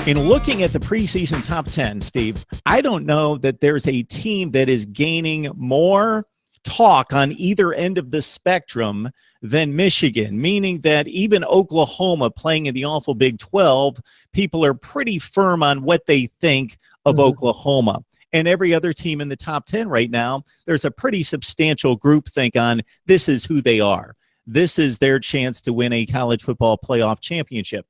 In looking at the preseason top 10, Steve, I don't know that there's a team that is gaining more talk on either end of the spectrum than Michigan, meaning that even Oklahoma playing in the awful Big 12, people are pretty firm on what they think of Oklahoma. And every other team in the top 10 right now, there's a pretty substantial groupthink on this is who they are. This is their chance to win a college football playoff championship,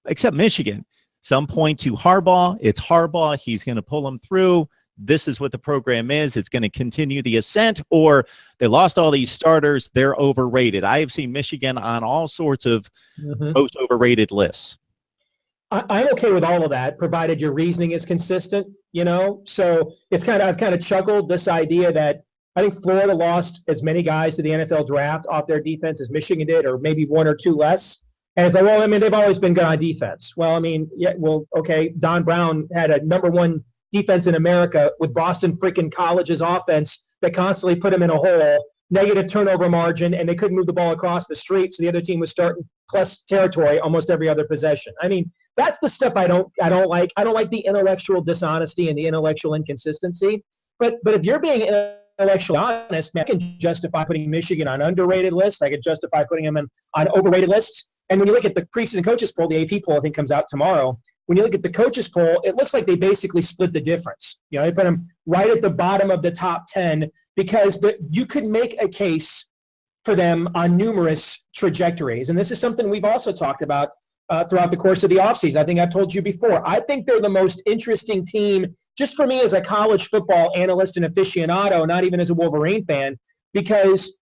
except Michigan. Some point to Harbaugh. It's Harbaugh. He's going to pull them through. This is what the program is. It's going to continue the ascent, or they lost all these starters. They're overrated. I have seen Michigan on all sorts of most overrated lists. I'm okay with all of that, provided your reasoning is consistent, you know? So it's I've kind of chuckled this idea that I think Florida lost as many guys to the NFL draft off their defense as Michigan did, or maybe one or two less. And it's like, well, I mean, they've always been good on defense. Well, I mean, yeah, well, okay, Don Brown had a #1 defense in America with Boston freaking College's offense that constantly put him in a hole, negative turnover margin, and they couldn't move the ball across the street, so the other team was starting plus territory almost every other possession. I mean, that's the stuff I don't like. I don't like the intellectual dishonesty and the intellectual inconsistency. But if you're being intellectually honest, man, I can justify putting Michigan on underrated lists. I could justify putting them on overrated lists. And when you look at the preseason coaches poll, the AP poll I think comes out tomorrow. When you look at the coaches poll, it looks like they basically split the difference. You know, they put them right at the bottom of the top 10 because you could make a case for them on numerous trajectories. And this is something we've also talked about throughout the course of the offseason. I think I've told you before. I think they're the most interesting team, just for me as a college football analyst and aficionado, not even as a Wolverine fan, because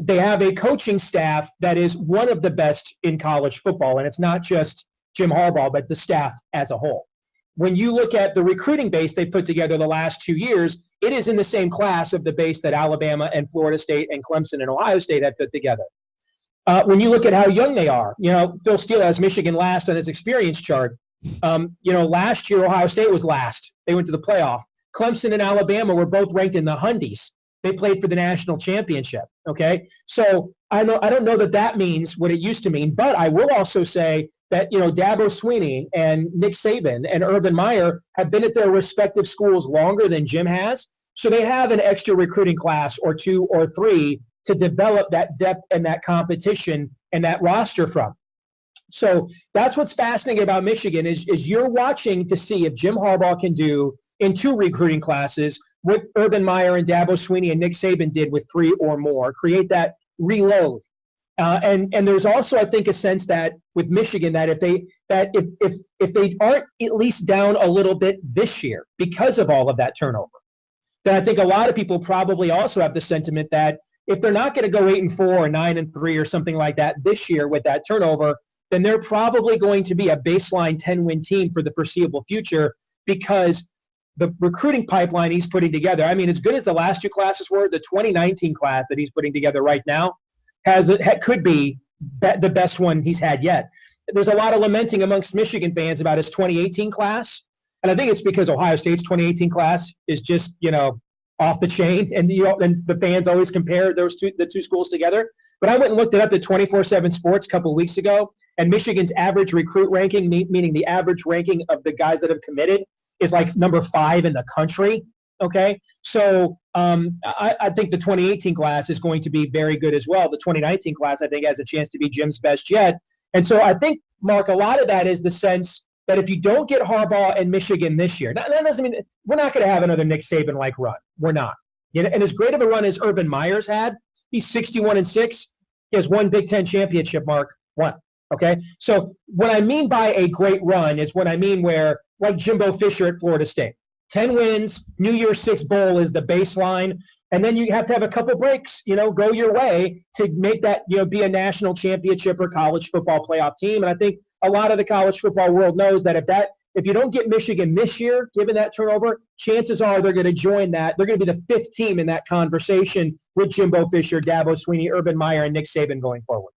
they have a coaching staff that is one of the best in college football. And it's not just Jim Harbaugh, but the staff as a whole. When you look at the recruiting base they put together the last 2 years, it is in the same class of the base that Alabama and Florida State and Clemson and Ohio State have put together. When you look at how young they are, you know, Phil Steele has Michigan last on his experience chart. You know, last year Ohio State was last. They went to the playoff. Clemson and Alabama were both ranked in the hundies. They played for the national championship, okay? So I don't know that means what it used to mean, but I will also say that, you know, Dabo Swinney and Nick Saban and Urban Meyer have been at their respective schools longer than Jim has, so they have an extra recruiting class or 2 or 3 to develop that depth and that competition and that roster from. So that's what's fascinating about Michigan is you're watching to see if Jim Harbaugh can do in 2 recruiting classes what Urban Meyer and Dabo Swinney and Nick Saban did with 3 or more, create that reload. And there's also, I think, a sense that with Michigan that if they aren't at least down a little bit this year because of all of that turnover, then I think a lot of people probably also have the sentiment that if they're not going to go 8-4 or 9-3 or something like that this year with that turnover, then they're probably going to be a baseline 10-win team for the foreseeable future because the recruiting pipeline he's putting together, I mean, as good as the last 2 classes were, the 2019 class that he's putting together right now could be the best one he's had yet. There's a lot of lamenting amongst Michigan fans about his 2018 class, and I think it's because Ohio State's 2018 class is just, you know, off the chain, and and the fans always compare the two schools together. But I went and looked it up at 24/7 Sports a couple of weeks ago, and Michigan's average recruit ranking, meaning the average ranking of the guys that have committed, is like number 5 in the country. Okay, so I think the 2018 class is going to be very good as well. The 2019 class, I think, has a chance to be Jim's best yet. And so I think, Mark, a lot of that is the sense that if you don't get Harbaugh and Michigan this year, that doesn't mean we're not going to have another Nick Saban-like run. We're not. You know, and as great of a run as Urban Meyer's had, he's 61-6. He has 1 Big Ten championship, Mark. 1. Okay? So what I mean by a great run is what I mean where, like Jimbo Fisher at Florida State, 10 wins, New Year's 6 bowl is the baseline, and then you have to have a couple breaks, you know, go your way to make that, you know, be a national championship or college football playoff team. And I think a lot of the college football world knows that if you don't get Michigan this year, given that turnover, chances are they're going to join that. They're going to be the 5th team in that conversation with Jimbo Fisher, Dabo Swinney, Urban Meyer, and Nick Saban going forward.